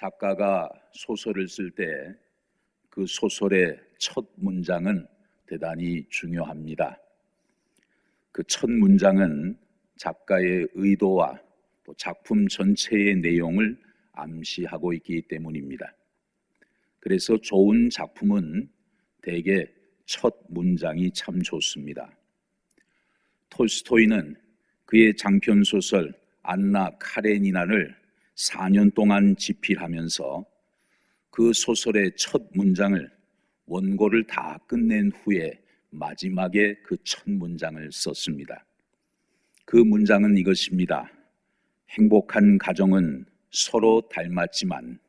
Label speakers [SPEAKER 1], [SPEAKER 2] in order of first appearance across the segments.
[SPEAKER 1] 작가가 소설을 쓸 때 그 소설의 첫 문장은 대단히 중요합니다. 그 첫 문장은 작가의 의도와 또 작품 전체의 내용을 암시하고 있기 때문입니다. 그래서 좋은 작품은 대개 첫 문장이 참 좋습니다. 톨스토이는 그의 장편 소설 안나 카레니나를 4년 동안 집필하면서 그 소설의 첫 문장을 원고를 다 끝낸 후에 마지막에 그 첫 문장을 썼습니다. 그 문장은 이것입니다. 행복한 가정은 서로 닮았지만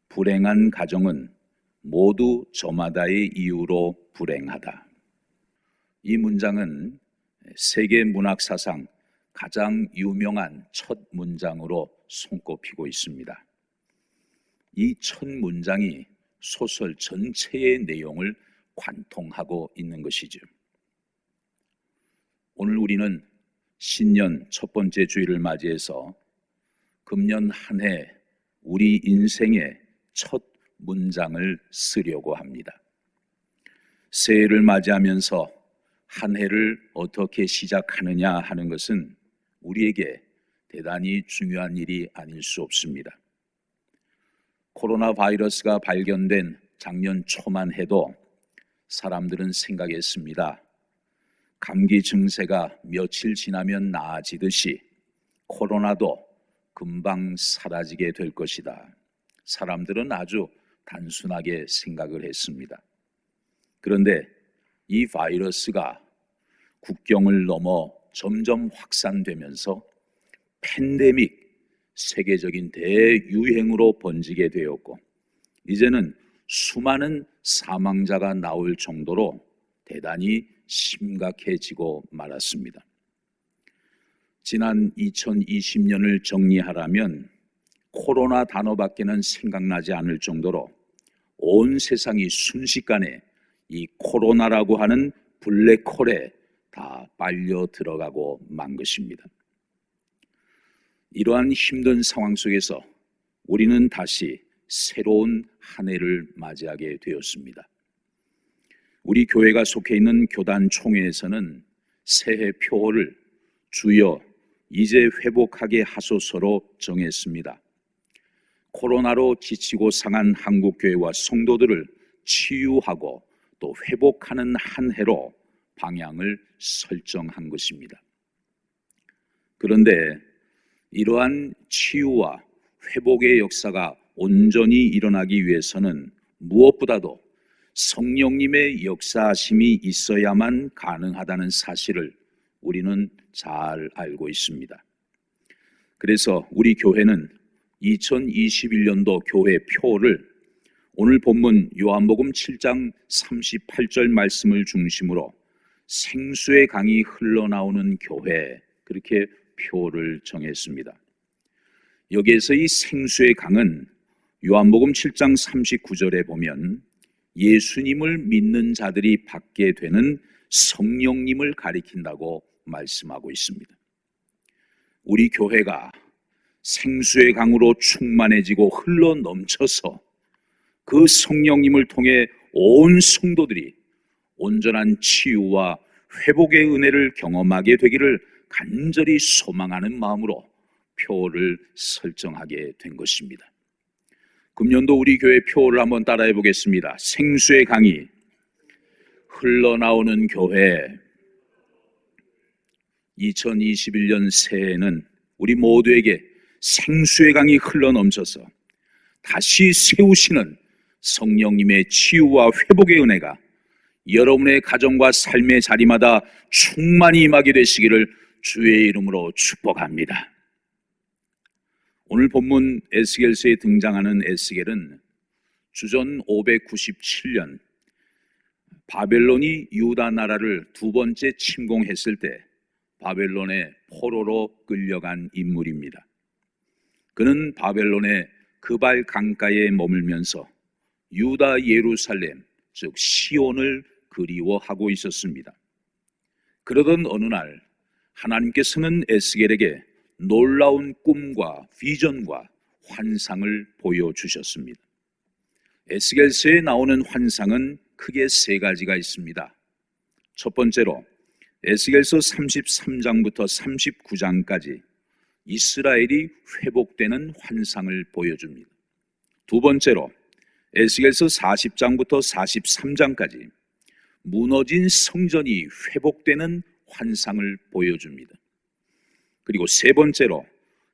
[SPEAKER 1] 불행한 가정은 모두 저마다의 이유로 불행하다. 이 문장은 세계 문학 사상 가장 유명한 첫 문장으로 손꼽히고 있습니다. 이 첫 문장이 소설 전체의 내용을 관통하고 있는 것이죠. 오늘 우리는 신년 첫 번째 주일을 맞이해서 금년 한 해 우리 인생의 첫 문장을 쓰려고 합니다. 새해를 맞이하면서 한 해를 어떻게 시작하느냐 하는 것은 우리에게 대단히 중요한 일이 아닐 수 없습니다. 코로나 바이러스가 발견된 작년 초만 해도 사람들은 생각했습니다. 감기 증세가 며칠 지나면 나아지듯이 코로나도 금방 사라지게 될 것이다. 사람들은 아주 단순하게 생각을 했습니다. 그런데 이 바이러스가 국경을 넘어 점점 확산되면서 팬데믹, 세계적인 대유행으로 번지게 되었고 이제는 수많은 사망자가 나올 정도로 대단히 심각해지고 말았습니다. 지난 2020년을 정리하라면 코로나 단어밖에는 생각나지 않을 정도로 온 세상이 순식간에 이 코로나라고 하는 블랙홀에 다 빨려 들어가고 만 것입니다. 이러한 힘든 상황 속에서 우리는 다시 새로운 한 해를 맞이하게 되었습니다. 우리 교회가 속해 있는 교단 총회에서는 새해 표어를 주여 이제 회복하게 하소서로 정했습니다. 코로나로 지치고 상한 한국교회와 성도들을 치유하고 또 회복하는 한 해로 방향을 설정한 것입니다. 그런데 이러한 치유와 회복의 역사가 온전히 일어나기 위해서는 무엇보다도 성령님의 역사하심이 있어야만 가능하다는 사실을 우리는 잘 알고 있습니다. 그래서 우리 교회는 2021년도 교회 표를 오늘 본문 요한복음 7장 38절 말씀을 중심으로 생수의 강이 흘러나오는 교회, 그렇게 표를 정했습니다. 여기에서 이 생수의 강은 요한복음 7장 39절에 보면 예수님을 믿는 자들이 받게 되는 성령님을 가리킨다고 말씀하고 있습니다. 우리 교회가 생수의 강으로 충만해지고 흘러 넘쳐서 그 성령님을 통해 온 성도들이 온전한 치유와 회복의 은혜를 경험하게 되기를 간절히 소망하는 마음으로 표를 설정하게 된 것입니다. 금년도 우리 교회 표를 한번 따라해 보겠습니다. 생수의 강이 흘러나오는 교회. 2021년 새해에는 우리 모두에게 생수의 강이 흘러넘쳐서 다시 세우시는 성령님의 치유와 회복의 은혜가 여러분의 가정과 삶의 자리마다 충만히 임하게 되시기를 주의 이름으로 축복합니다. 오늘 본문 에스겔서에 등장하는 에스겔은 주전 597년 바벨론이 유다 나라를 두 번째 침공했을 때 바벨론의 포로로 끌려간 인물입니다. 그는 바벨론의 그발 강가에 머물면서 유다 예루살렘, 즉 시온을 그리워하고 있었습니다. 그러던 어느 날 하나님께서는 에스겔에게 놀라운 꿈과 비전과 환상을 보여주셨습니다. 에스겔서에 나오는 환상은 크게 세 가지가 있습니다. 첫 번째로 에스겔서 33장부터 39장까지 이스라엘이 회복되는 환상을 보여줍니다. 두 번째로 에스겔서 40장부터 43장까지 무너진 성전이 회복되는 환상을 보여줍니다. 그리고 세 번째로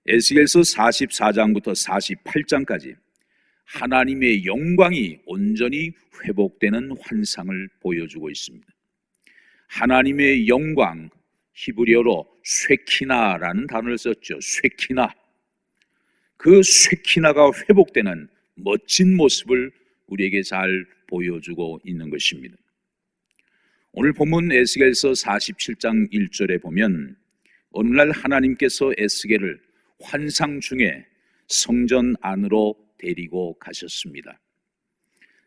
[SPEAKER 1] 에스겔서 44장부터 48장까지 하나님의 영광이 온전히 회복되는 환상을 보여주고 있습니다. 하나님의 영광, 히브리어로 쉐키나라는 단어를 썼죠. 쉐키나. 그 쉐키나가 회복되는 멋진 모습을 우리에게 잘 보여주고 있는 것입니다. 오늘 본문 에스겔서 47장 1절에 보면 어느 날 하나님께서 에스겔을 환상 중에 성전 안으로 데리고 가셨습니다.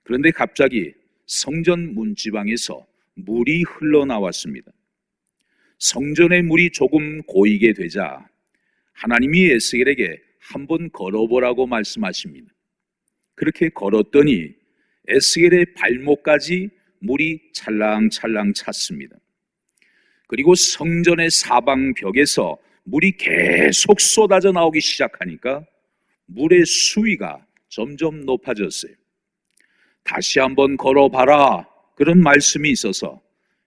[SPEAKER 1] 그런데 갑자기 성전 문지방에서 물이 흘러나왔습니다. 성전의 물이 조금 고이게 되자 하나님이 에스겔에게 한번 걸어보라고 말씀하십니다. 그렇게 걸었더니 에스겔의 발목까지 물이 찰랑찰랑 찼습니다. 그리고 성전의 사방 벽에서 물이 계속 쏟아져 나오기 시작하니까 물의 수위가 점점 높아졌어요. 다시 한번 걸어봐라, 그런 말씀이 있어서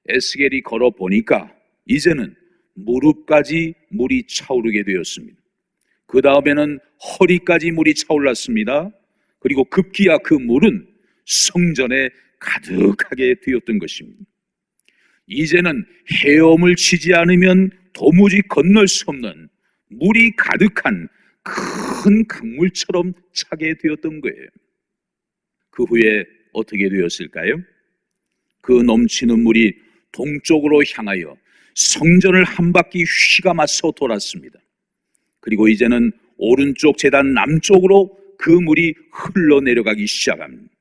[SPEAKER 1] 에스겔이 걸어보니까 이제는 무릎까지 물이 차오르게 되었습니다. 그 다음에는 허리까지 물이 차올랐습니다. 그리고 급기야 그 물은 성전에 가득하게 되었던 것입니다. 이제는 헤엄을 치지 않으면 도무지 건널 수 없는 물이 가득한 큰 강물처럼 차게 되었던 거예요. 그 후에 어떻게 되었을까요? 그 넘치는 물이 동쪽으로 향하여 성전을 한 바퀴 휘감아서 돌았습니다. 그리고 이제는 오른쪽 제단 남쪽으로 그 물이 흘러내려가기 시작합니다.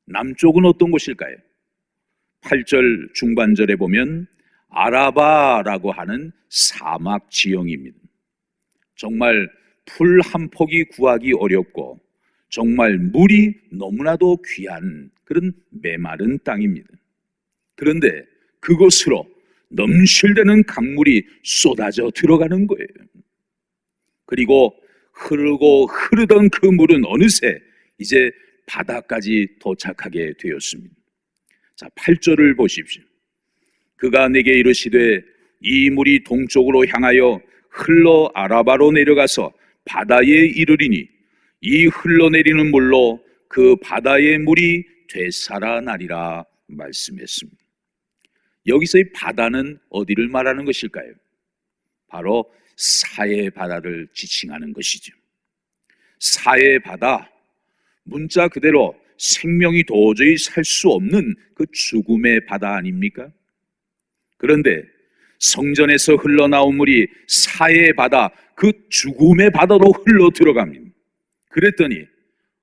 [SPEAKER 1] 남쪽은 어떤 곳일까요? 8절 중반절에 보면 아라바라고 하는 사막 지형입니다. 정말 풀 한 폭이 구하기 어렵고 정말 물이 너무나도 귀한 그런 메마른 땅입니다. 그런데 그곳으로 넘실대는 강물이 쏟아져 들어가는 거예요. 그리고 흐르던 그 물은 어느새 이제 바다까지 도착하게 되었습니다. 자, 8절을 보십시오. 그가 내게 이르시되 이 물이 동쪽으로 향하여 흘러 아라바로 내려가서 바다에 이르리니 이 흘러내리는 물로 그 바다의 물이 되살아나리라 말씀했습니다. 여기서의 바다는 어디를 말하는 것일까요? 바로 사해 바다를 지칭하는 것이죠. 사해 바다, 문자 그대로 생명이 도저히 살 수 없는 그 죽음의 바다 아닙니까? 그런데 성전에서 흘러나온 물이 사해 바다, 그 죽음의 바다로 흘러 들어갑니다. 그랬더니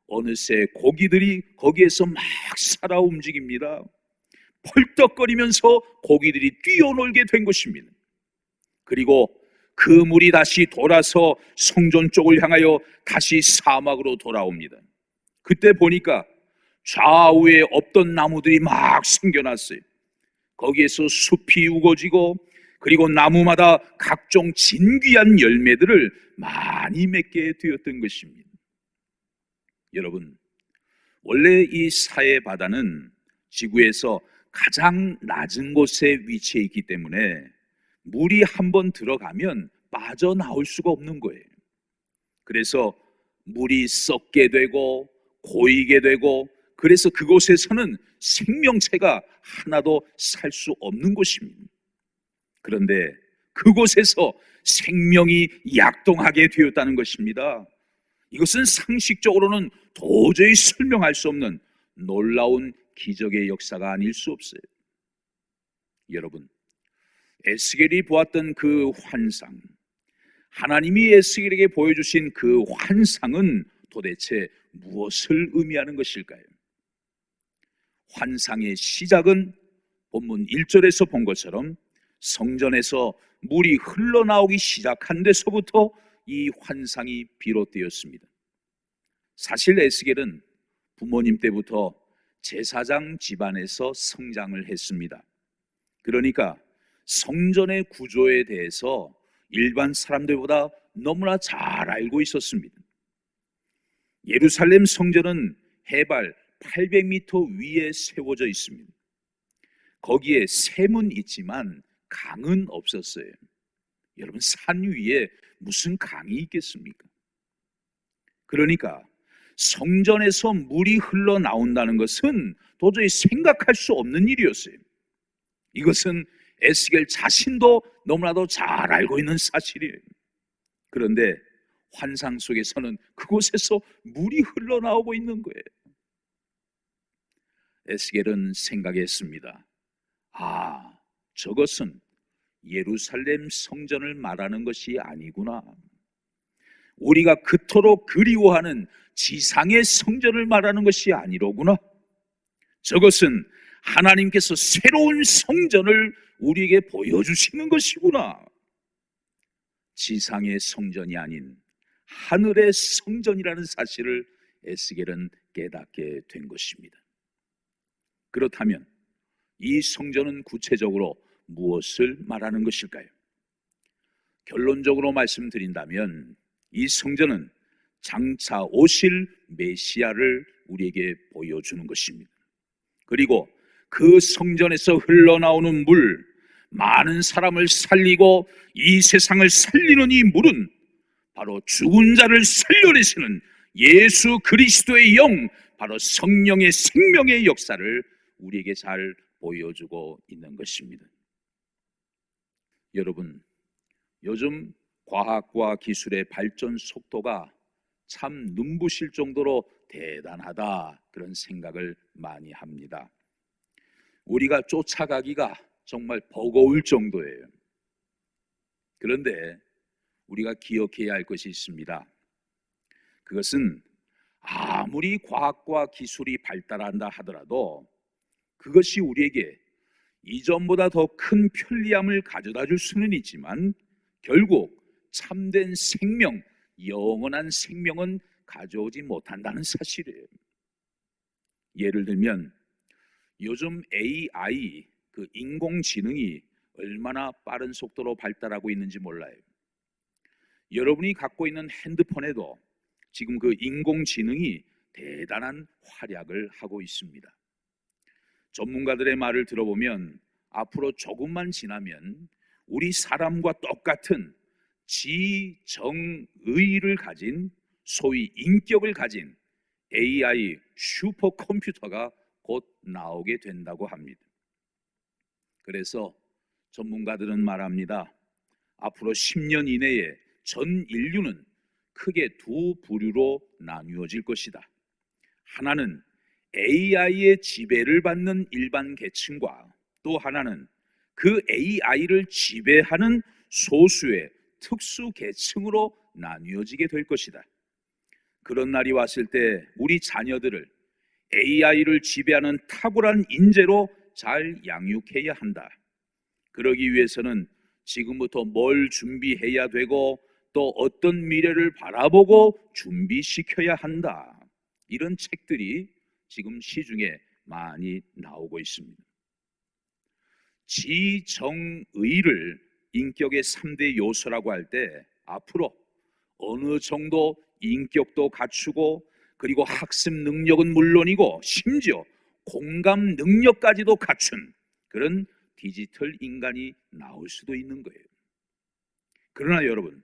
[SPEAKER 1] 어느새 고기들이 거기에서 막 살아 움직입니다. 펄떡거리면서 고기들이 뛰어놀게 된 것입니다. 그리고 그 물이 다시 돌아서 성전 쪽을 향하여 다시 사막으로 돌아옵니다. 그때 보니까 좌우에 없던 나무들이 막 생겨났어요. 거기에서 숲이 우거지고 그리고 나무마다 각종 진귀한 열매들을 많이 맺게 되었던 것입니다. 여러분, 원래 이 사해 바다는 지구에서 가장 낮은 곳에 위치해 있기 때문에 물이 한번 들어가면 빠져나올 수가 없는 거예요. 그래서 물이 썩게 되고 고이게 되고 그래서 그곳에서는 생명체가 하나도 살 수 없는 곳입니다. 그런데 그곳에서 생명이 약동하게 되었다는 것입니다. 이것은 상식적으로는 도저히 설명할 수 없는 놀라운 기적의 역사가 아닐 수 없어요. 여러분, 에스겔이 보았던 그 환상, 하나님이 에스겔에게 보여주신 그 환상은 도대체 무엇을 의미하는 것일까요? 환상의 시작은 본문 1절에서 본 것처럼 성전에서 물이 흘러나오기 시작한 데서부터 이 환상이 비롯되었습니다. 사실 에스겔은 부모님 때부터 제사장 집안에서 성장을 했습니다. 그러니까 성전의 구조에 대해서 일반 사람들보다 너무나 잘 알고 있었습니다. 예루살렘 성전은 해발 800m 위에 세워져 있습니다. 거기에 샘은 있지만 강은 없었어요. 여러분, 산 위에 무슨 강이 있겠습니까? 그러니까 성전에서 물이 흘러나온다는 것은 도저히 생각할 수 없는 일이었어요. 이것은 에스겔 자신도 너무나도 잘 알고 있는 사실이에요. 그런데 환상 속에서는 그곳에서 물이 흘러나오고 있는 거예요. 에스겔은 생각했습니다. 아, 저것은 예루살렘 성전을 말하는 것이 아니구나. 우리가 그토록 그리워하는 지상의 성전을 말하는 것이 아니로구나. 저것은 하나님께서 새로운 성전을 우리에게 보여주시는 것이구나. 지상의 성전이 아닌 하늘의 성전이라는 사실을 에스겔은 깨닫게 된 것입니다. 그렇다면 이 성전은 구체적으로 무엇을 말하는 것일까요? 결론적으로 말씀드린다면 이 성전은 장차 오실 메시아를 우리에게 보여주는 것입니다. 그리고 그 성전에서 흘러나오는 물, 많은 사람을 살리고 이 세상을 살리는 이 물은 바로 죽은 자를 살려내시는 예수 그리스도의 영, 바로 성령의 생명의 역사를 우리에게 잘 보여주고 있는 것입니다. 여러분, 요즘 과학과 기술의 발전 속도가 참 눈부실 정도로 대단하다, 그런 생각을 많이 합니다. 우리가 쫓아가기가 정말 버거울 정도예요. 그런데 우리가 기억해야 할 것이 있습니다. 그것은 아무리 과학과 기술이 발달한다 하더라도 그것이 우리에게 이전보다 더 큰 편리함을 가져다 줄 수는 있지만 결국 참된 생명, 영원한 생명은 가져오지 못한다는 사실이에요. 예를 들면 요즘 AI, 그 인공지능이 얼마나 빠른 속도로 발달하고 있는지 몰라요. 여러분이 갖고 있는 핸드폰에도 지금 그 인공지능이 대단한 활약을 하고 있습니다. 전문가들의 말을 들어보면 앞으로 조금만 지나면 우리 사람과 똑같은 지정의를 가진, 소위 인격을 가진 AI 슈퍼컴퓨터가 곧 나오게 된다고 합니다. 그래서 전문가들은 말합니다. 앞으로 10년 이내에 전 인류는 크게 두 부류로 나뉘어질 것이다. 하나는 AI의 지배를 받는 일반 계층과 또 하나는 그 AI를 지배하는 소수의 특수 계층으로 나뉘어지게 될 것이다. 그런 날이 왔을 때 우리 자녀들을 AI를 지배하는 탁월한 인재로 잘 양육해야 한다. 그러기 위해서는 지금부터 뭘 준비해야 되고 또 어떤 미래를 바라보고 준비시켜야 한다. 이런 책들이 지금 시중에 많이 나오고 있습니다. 지정의를 인격의 3대 요소라고 할 때 앞으로 어느 정도 인격도 갖추고 그리고 학습 능력은 물론이고 심지어 공감 능력까지도 갖춘 그런 디지털 인간이 나올 수도 있는 거예요. 그러나 여러분,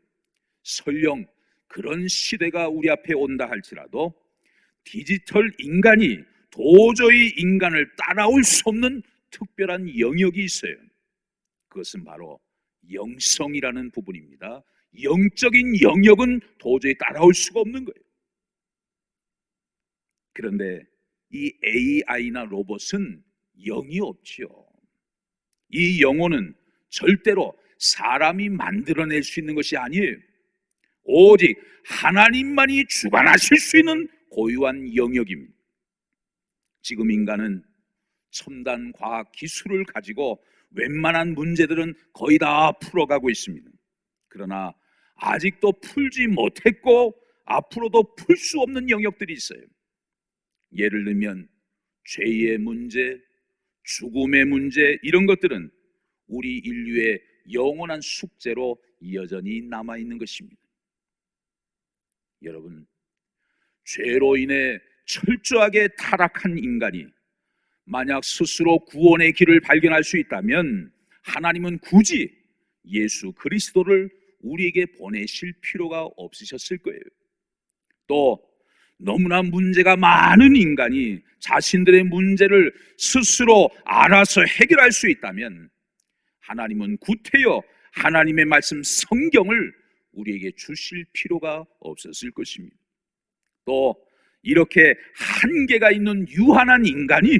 [SPEAKER 1] 설령 그런 시대가 우리 앞에 온다 할지라도 디지털 인간이 도저히 인간을 따라올 수 없는 특별한 영역이 있어요. 그것은 바로 영성이라는 부분입니다. 영적인 영역은 도저히 따라올 수가 없는 거예요. 그런데 이 AI나 로봇은 영이 없지요. 이 영혼은 절대로 사람이 만들어낼 수 있는 것이 아니에요. 오직 하나님만이 주관하실 수 있는 고유한 영역입니다. 지금 인간은 첨단 과학 기술을 가지고 웬만한 문제들은 거의 다 풀어가고 있습니다. 그러나 아직도 풀지 못했고 앞으로도 풀 수 없는 영역들이 있어요. 예를 들면 죄의 문제, 죽음의 문제, 이런 것들은 우리 인류의 영원한 숙제로 여전히 남아있는 것입니다. 여러분, 죄로 인해 철저하게 타락한 인간이 만약 스스로 구원의 길을 발견할 수 있다면 하나님은 굳이 예수 그리스도를 우리에게 보내실 필요가 없으셨을 거예요. 또 너무나 문제가 많은 인간이 자신들의 문제를 스스로 알아서 해결할 수 있다면 하나님은 구태여 하나님의 말씀 성경을 우리에게 주실 필요가 없었을 것입니다. 또 이렇게 한계가 있는 유한한 인간이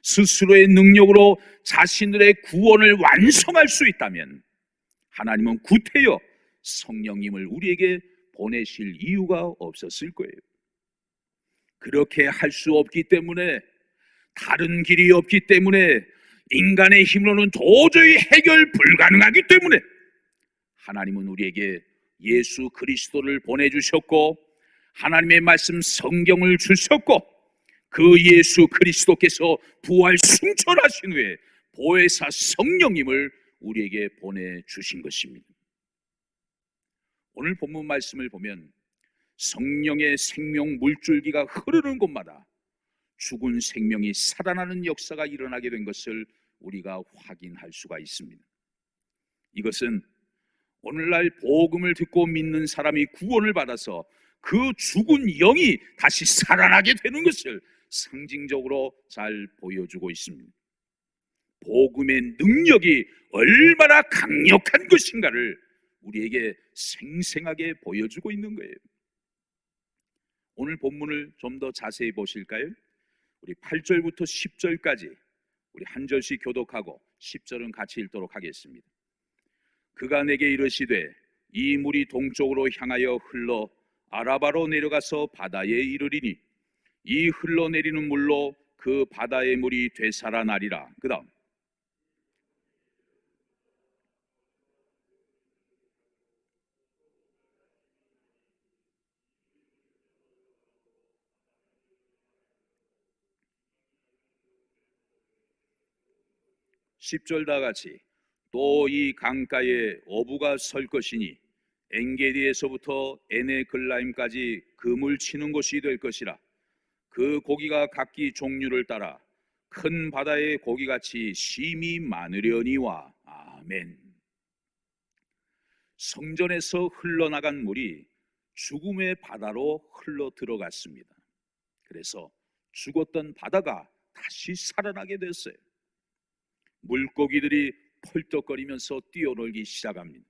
[SPEAKER 1] 스스로의 능력으로 자신들의 구원을 완성할 수 있다면 하나님은 구태여 성령님을 우리에게 보내실 이유가 없었을 거예요. 그렇게 할 수 없기 때문에, 다른 길이 없기 때문에, 인간의 힘으로는 도저히 해결 불가능하기 때문에 하나님은 우리에게 예수 그리스도를 보내주셨고 하나님의 말씀 성경을 주셨고 그 예수 그리스도께서 부활 승천하신 후에 보혜사 성령님을 우리에게 보내주신 것입니다. 오늘 본문 말씀을 보면 성령의 생명 물줄기가 흐르는 곳마다 죽은 생명이 살아나는 역사가 일어나게 된 것을 우리가 확인할 수가 있습니다. 이것은 오늘날 복음을 듣고 믿는 사람이 구원을 받아서 그 죽은 영이 다시 살아나게 되는 것을 상징적으로 잘 보여주고 있습니다. 복음의 능력이 얼마나 강력한 것인가를 우리에게 생생하게 보여주고 있는 거예요. 오늘 본문을 좀 더 자세히 보실까요? 우리 8절부터 10절까지 우리 한 절씩 교독하고 10절은 같이 읽도록 하겠습니다. 그가 내게 이르시되 이 물이 동쪽으로 향하여 흘러 아라바로 내려가서 바다에 이르리니 이 흘러내리는 물로 그 바다의 물이 되살아나리라. 그 다음 10절 다 같이 또 이 강가에 어부가 설 것이니 엔게디에서부터 에네글라임까지 그물 치는 곳이 될 것이라. 그 고기가 각기 종류를 따라 큰 바다의 고기같이 심이 많으려니와. 아멘. 성전에서 흘러나간 물이 죽음의 바다로 흘러 들어갔습니다. 그래서 죽었던 바다가 다시 살아나게 됐어요. 물고기들이 펄떡거리면서 뛰어놀기 시작합니다.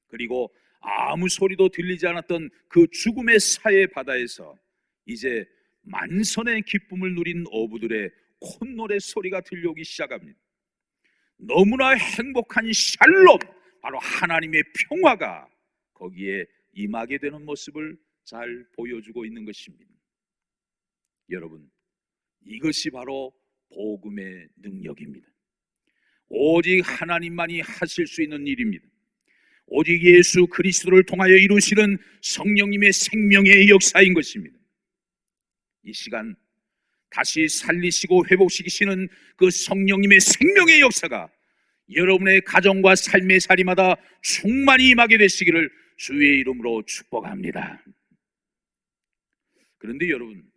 [SPEAKER 1] 그리고 아무 소리도 들리지 않았던 그 죽음의 사해 바다에서 이제 만선의 기쁨을 누린 어부들의 콧노래 소리가 들려오기 시작합니다. 너무나 행복한 샬롬, 바로 하나님의 평화가 거기에 임하게 되는 모습을 잘 보여주고 있는 것입니다. 여러분, 이것이 바로 복음의 능력입니다. 오직 하나님만이 하실 수 있는 일입니다. 오직 예수 그리스도를 통하여 이루시는 성령님의 생명의 역사인 것입니다. 이 시간 다시 살리시고 회복시키시는 그 성령님의 생명의 역사가 여러분의 가정과 삶의 자리마다 충만히 임하게 되시기를 주의 이름으로 축복합니다. 그런데 여러분,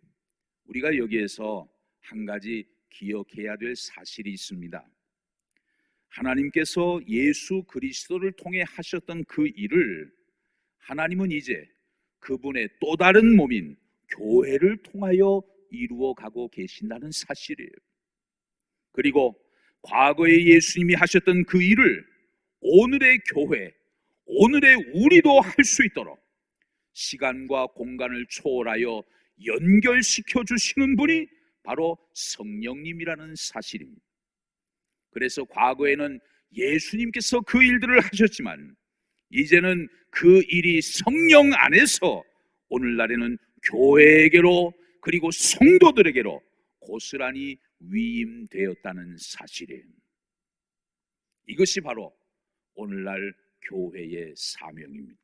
[SPEAKER 1] 우리가 여기에서 한 가지 기억해야 될 사실이 있습니다. 하나님께서 예수 그리스도를 통해 하셨던 그 일을 하나님은 이제 그분의 또 다른 몸인 교회를 통하여 이루어가고 계신다는 사실이에요. 그리고 과거에 예수님이 하셨던 그 일을 오늘의 교회, 오늘의 우리도 할 수 있도록 시간과 공간을 초월하여 연결시켜 주시는 분이 바로 성령님이라는 사실입니다. 그래서 과거에는 예수님께서 그 일들을 하셨지만 이제는 그 일이 성령 안에서 오늘날에는 교회에게로 그리고 성도들에게로 고스란히 위임되었다는 사실이에요. 이것이 바로 오늘날 교회의 사명입니다.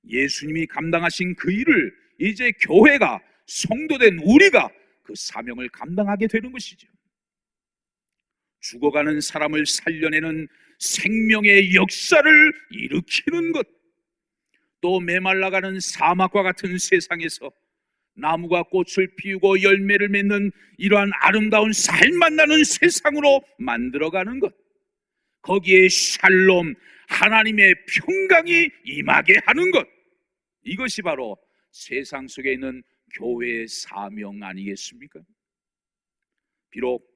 [SPEAKER 1] 예수님이 감당하신 그 일을 이제 교회가, 성도된 우리가 그 사명을 감당하게 되는 것이죠. 죽어가는 사람을 살려내는 생명의 역사를 일으키는 것, 또 메말라가는 사막과 같은 세상에서 나무가 꽃을 피우고 열매를 맺는 이러한 아름다운 살맛 나는 세상으로 만들어가는 것, 거기에 샬롬, 하나님의 평강이 임하게 하는 것, 이것이 바로 세상 속에 있는 교회의 사명 아니겠습니까? 비록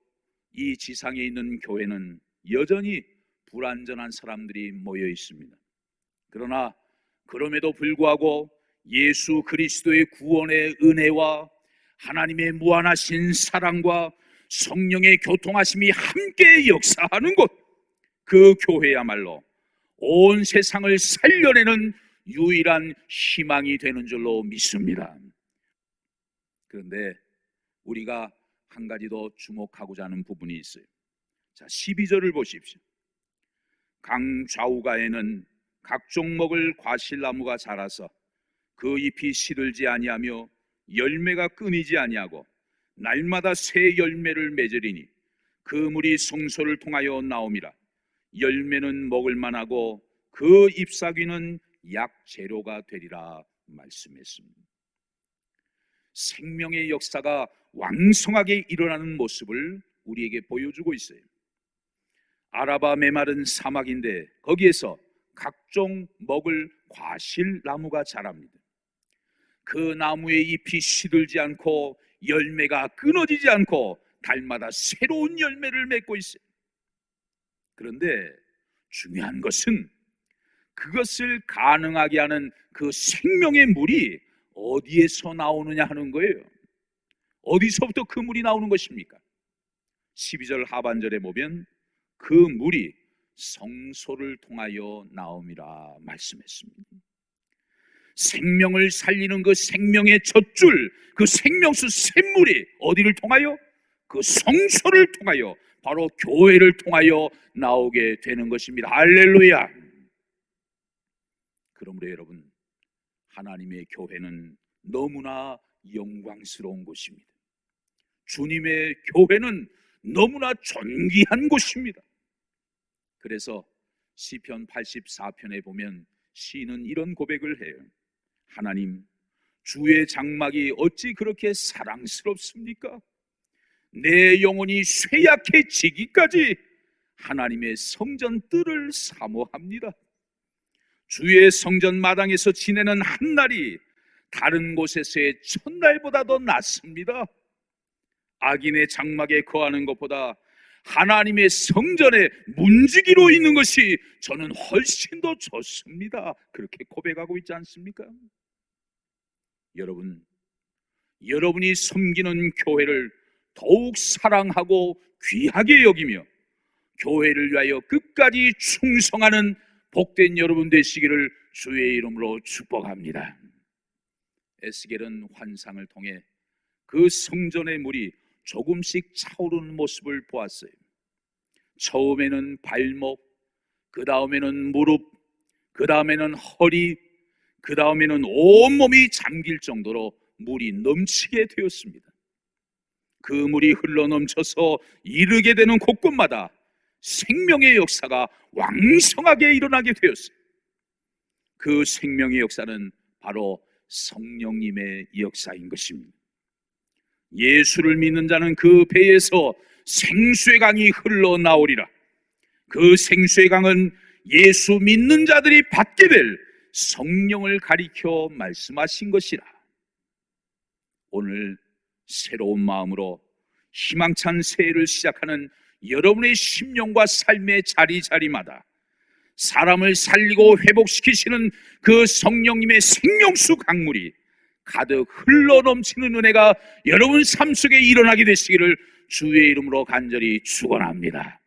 [SPEAKER 1] 이 지상에 있는 교회는 여전히 불완전한 사람들이 모여 있습니다. 그러나 그럼에도 불구하고 예수 그리스도의 구원의 은혜와 하나님의 무한하신 사랑과 성령의 교통하심이 함께 역사하는 곳, 그 교회야말로 온 세상을 살려내는 유일한 희망이 되는 줄로 믿습니다. 그런데 우리가 한 가지 더 주목하고자 하는 부분이 있어요. 자, 12절을 보십시오. 강 좌우가에는 각종 먹을 과실나무가 자라서 그 잎이 시들지 아니하며 열매가 끊이지 아니하고 날마다 새 열매를 맺으리니 그 물이 성소를 통하여 나옴이라. 열매는 먹을 만하고 그 잎사귀는 약재료가 되리라 말씀했습니다. 생명의 역사가 왕성하게 일어나는 모습을 우리에게 보여주고 있어요. 아라바 메마른 사막인데 거기에서 각종 먹을 과실나무가 자랍니다. 그 나무의 잎이 시들지 않고 열매가 끊어지지 않고 달마다 새로운 열매를 맺고 있어요. 그런데 중요한 것은 그것을 가능하게 하는 그 생명의 물이 어디에서 나오느냐 하는 거예요. 어디서부터 그 물이 나오는 것입니까? 12절 하반절에 보면 그 물이 성소를 통하여 나옴이라 말씀했습니다. 생명을 살리는 그 생명의 젖줄, 그 생명수 샘물이 어디를 통하여? 그 성소를 통하여, 바로 교회를 통하여 나오게 되는 것입니다. 할렐루야. 그러므로 여러분, 하나님의 교회는 너무나 영광스러운 곳입니다. 주님의 교회는 너무나 존귀한 곳입니다. 그래서 시편 84편에 보면 시인은 이런 고백을 해요. 하나님, 주의 장막이 어찌 그렇게 사랑스럽습니까? 내 영혼이 쇠약해지기까지 하나님의 성전 뜰을 사모합니다. 주의 성전 마당에서 지내는 한날이 다른 곳에서의 첫날보다 더 낫습니다. 악인의 장막에 거하는 것보다 하나님의 성전에 문지기로 있는 것이 저는 훨씬 더 좋습니다. 그렇게 고백하고 있지 않습니까? 여러분, 여러분이 섬기는 교회를 더욱 사랑하고 귀하게 여기며 교회를 위하여 끝까지 충성하는 복된 여러분 되시기를 주의 이름으로 축복합니다. 에스겔은 환상을 통해 그 성전의 물이 조금씩 차오르는 모습을 보았어요. 처음에는 발목, 그 다음에는 무릎, 그 다음에는 허리, 그 다음에는 온몸이 잠길 정도로 물이 넘치게 되었습니다. 그 물이 흘러넘쳐서 이르게 되는 곳곳마다 생명의 역사가 왕성하게 일어나게 되었어요. 그 생명의 역사는 바로 성령님의 역사인 것입니다. 예수를 믿는 자는 그 배에서 생수의 강이 흘러나오리라. 그 생수의 강은 예수 믿는 자들이 받게 될 성령을 가리켜 말씀하신 것이라. 오늘 새로운 마음으로 희망찬 새해를 시작하는 여러분의 심령과 삶의 자리자리마다 사람을 살리고 회복시키시는 그 성령님의 생명수 강물이 가득 흘러넘치는 은혜가 여러분 삶 속에 일어나게 되시기를 주의 이름으로 간절히 축원합니다.